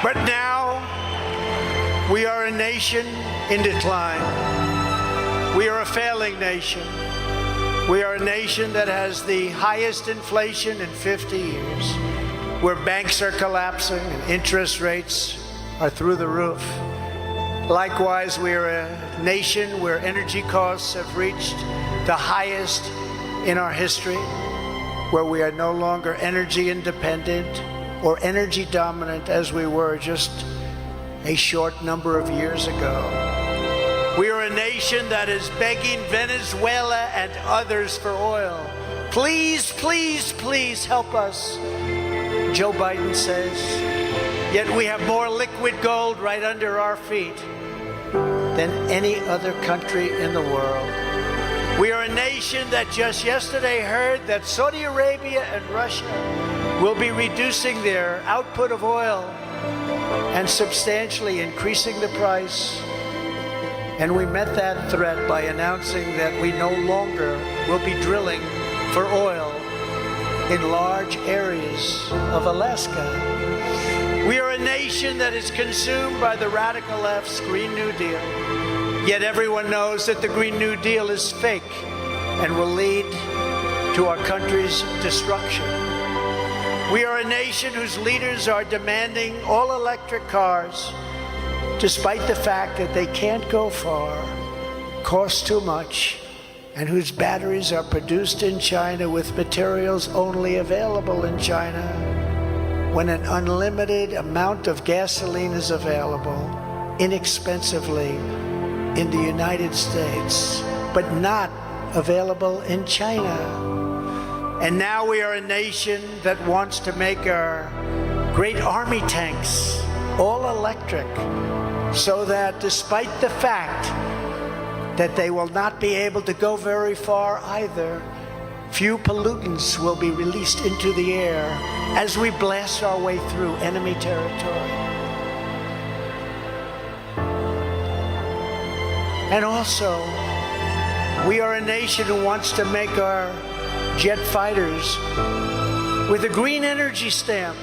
But now we are a nation in decline. We are a failing nation. We are a nation that has the highest inflation in 50 years, where banks are collapsing and interest rates are through the roof. Likewise, we are a nation where energy costs have reached the highest in our history, where we are no longer energy independent or energy dominant as we were just a short number of years ago. We are a nation that is begging Venezuela and others for oil. Please, please, please help us, Joe Biden says. Yet we have more liquid gold right under our feet than any other country in the world. We are a nation that just yesterday heard that Saudi Arabia and Russia will be reducing their output of oil and substantially increasing the price. And we met that threat by announcing that we no longer will be drilling for oil in large areas of Alaska. We are a nation that is consumed by the radical left's Green New Deal. Yet everyone knows that the Green New Deal is fake and will lead to our country's destruction. We are a nation whose leaders are demanding all-electric cars, despite the fact that they can't go far, cost too much, and whose batteries are produced in China with materials only available in China, when an unlimited amount of gasoline is available inexpensively in the United States, but not available in China. And now we are a nation that wants to make our great army tanks all electric, so that despite the fact that they will not be able to go very far either, few pollutants will be released into the air as we blast our way through enemy territory. And also, we are a nation who wants to make our jet fighters with a green energy stamp,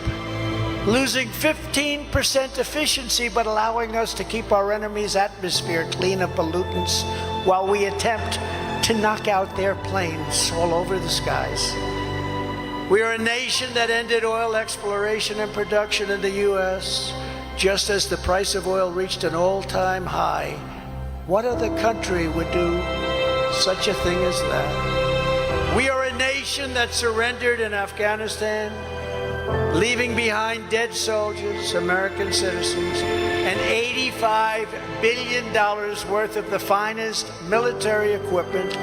losing 15% efficiency, but allowing us to keep our enemy's atmosphere clean of pollutants while we attempt to knock out their planes all over the skies. We are a nation that ended oil exploration and production in the U.S. just as the price of oil reached an all-time high. What other country would do such a thing as that? We are a nation that surrendered in Afghanistan, leaving behind dead soldiers, American citizens, and $85 billion worth of the finest military equipment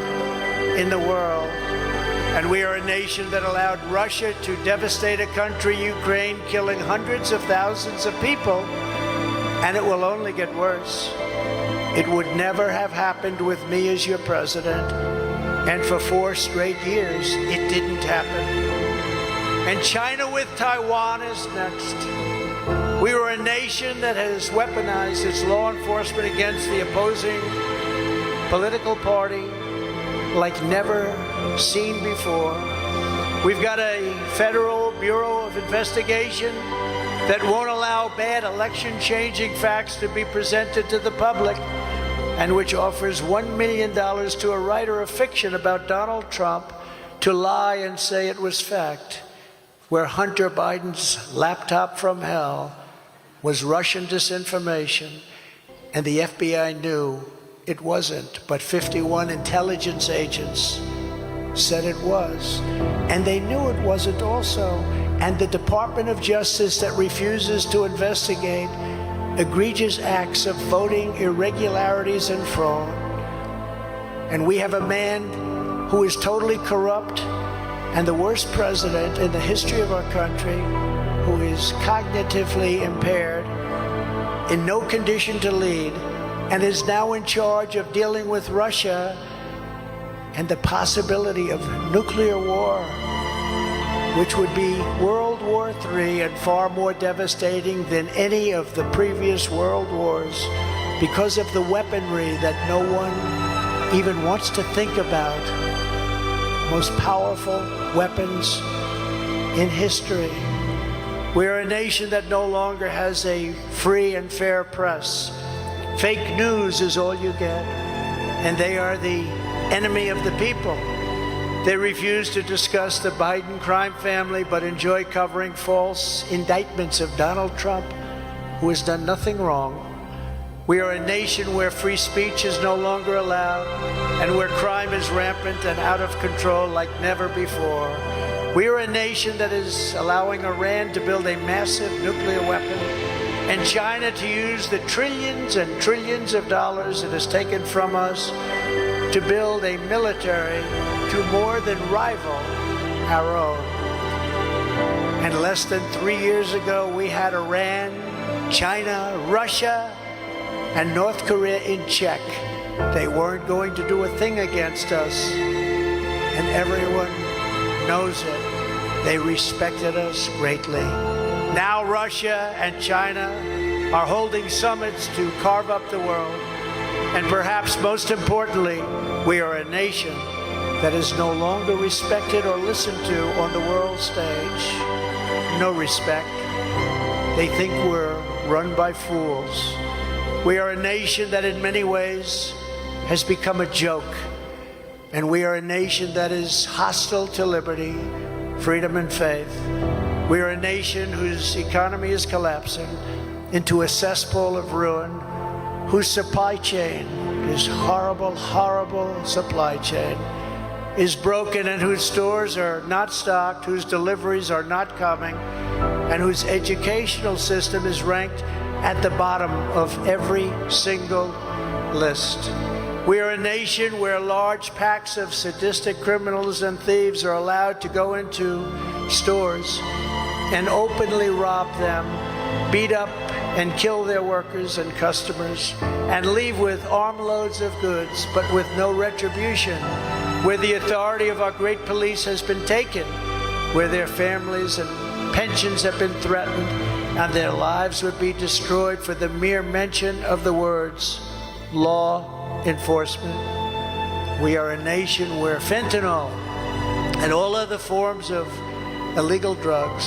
in the world. And we are a nation that allowed Russia to devastate a country, Ukraine, killing hundreds of thousands of people, and it will only get worse. It would never have happened with me as your president, and for 4 straight years, it didn't happen. And China with Taiwan is next. We were a nation that has weaponized its law enforcement against the opposing political party like never seen before. We've got a Federal Bureau of Investigation that won't allow bad election-changing facts to be presented to the public, and which offers $1 million to a writer of fiction about Donald Trump to lie and say it was fact, where Hunter Biden's laptop from hell was Russian disinformation, and the FBI knew it wasn't, but 51 intelligence agents said it was. And they knew it wasn't also. And the Department of Justice that refuses to investigate egregious acts of voting irregularities and fraud. And we have a man who is totally corrupt and the worst president in the history of our country, who is cognitively impaired, in no condition to lead, and is now in charge of dealing with Russia and the possibility of nuclear war, which would be World War III and far more devastating than any of the previous world wars, because of the weaponry that no one even wants to think about. Most powerful weapons in history. We are a nation that no longer has a free and fair press. Fake news is all you get, and they are the enemy of the people. They refuse to discuss the Biden crime family, but enjoy covering false indictments of Donald Trump, who has done nothing wrong. We are a nation where free speech is no longer allowed, and where crime is rampant and out of control like never before. We are a nation that is allowing Iran to build a massive nuclear weapon, and China to use the trillions and trillions of dollars it has taken from us to build a military to more than rival our own. And less than 3 years ago, we had Iran, China, Russia, and North Korea in check. They weren't going to do a thing against us, and everyone knows it. They respected us greatly. Now Russia and China are holding summits to carve up the world. And perhaps most importantly, we are a nation that is no longer respected or listened to on the world stage. No respect. They think we're run by fools. We are a nation that in many ways has become a joke. And we are a nation that is hostile to liberty, freedom, and faith. We are a nation whose economy is collapsing into a cesspool of ruin, whose supply chain, this horrible, horrible supply chain, is broken, and whose stores are not stocked, whose deliveries are not coming, and whose educational system is ranked at the bottom of every single list. We are a nation where large packs of sadistic criminals and thieves are allowed to go into stores and openly rob them, beat up and kill their workers and customers, and leave with armloads of goods, but with no retribution, where the authority of our great police has been taken, where their families and pensions have been threatened, and their lives would be destroyed for the mere mention of the words law enforcement. We are a nation where fentanyl and all other forms of illegal drugs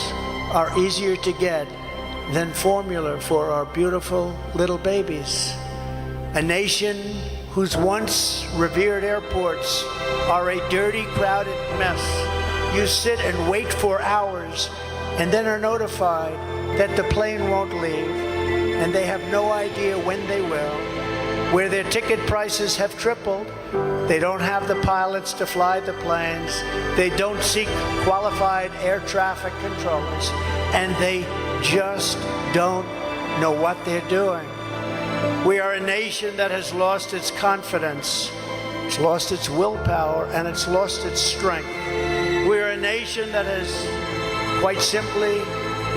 are easier to get than formula for our beautiful little babies. A nation whose once revered airports are a dirty, crowded mess. You sit and wait for hours and then are notified that the plane won't leave, and they have no idea when they will, where their ticket prices have tripled. They don't have the pilots to fly the planes. They don't seek qualified air traffic controllers, and they just don't know what they're doing. We are a nation that has lost its confidence, it's lost its willpower, and it's lost its strength. We are a nation that has quite simply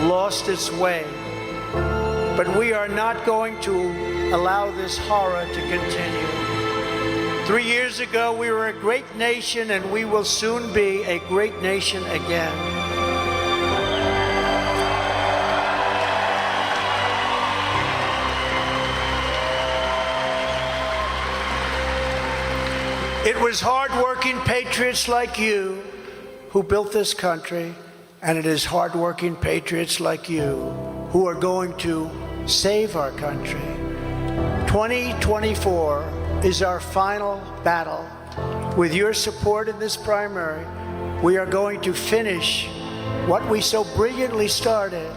lost its way. But we are not going to allow this horror to continue. 3 years ago, we were a great nation, and we will soon be a great nation again. It was hard-working patriots like you who built this country, and it is hard-working patriots like you who are going to save our country. 2024 is our final battle. With your support in this primary, we are going to finish what we so brilliantly started.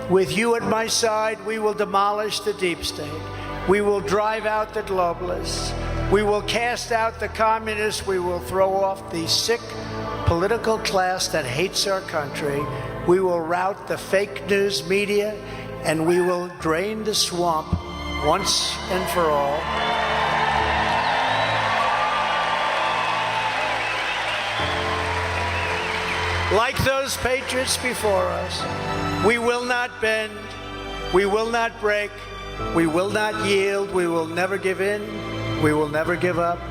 With you at my side, we will demolish the deep state. We will drive out the globalists. We will cast out the communists. We will throw off the sick political class that hates our country. We will rout the fake news media, and we will drain the swamp once and for all. Like those patriots before us, we will not bend, we will not break, we will not yield, we will never give in, we will never give up,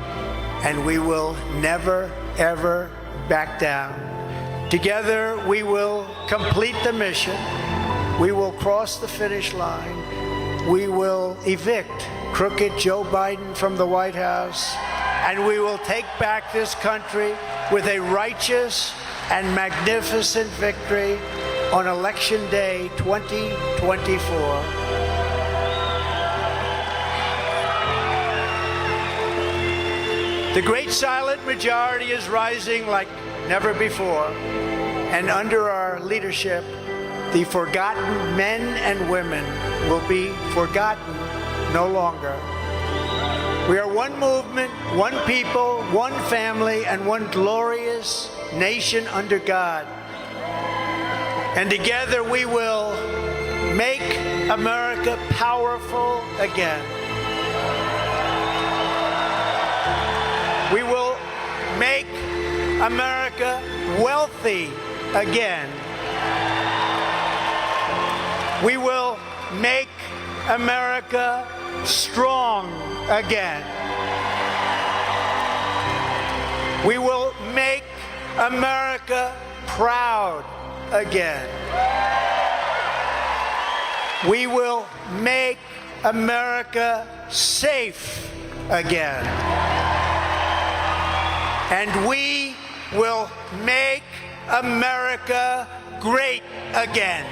and we will never, ever back down. Together, we will complete the mission. We will cross the finish line. We will evict crooked Joe Biden from the White House, and we will take back this country with a righteous and magnificent victory on Election Day 2024. The great silent majority is rising like never before, and under our leadership, the forgotten men and women will be forgotten no longer. We are one movement, one people, one family, and one glorious nation under God. And together we will make America powerful again. We will make America wealthy again. We will make America strong again. We will make America proud again. We will make America safe again. And we will make America great again.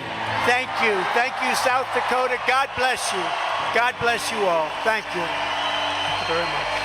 Thank you. Thank you, South Dakota. God bless you. God bless you all. Thank you. Thank you very much.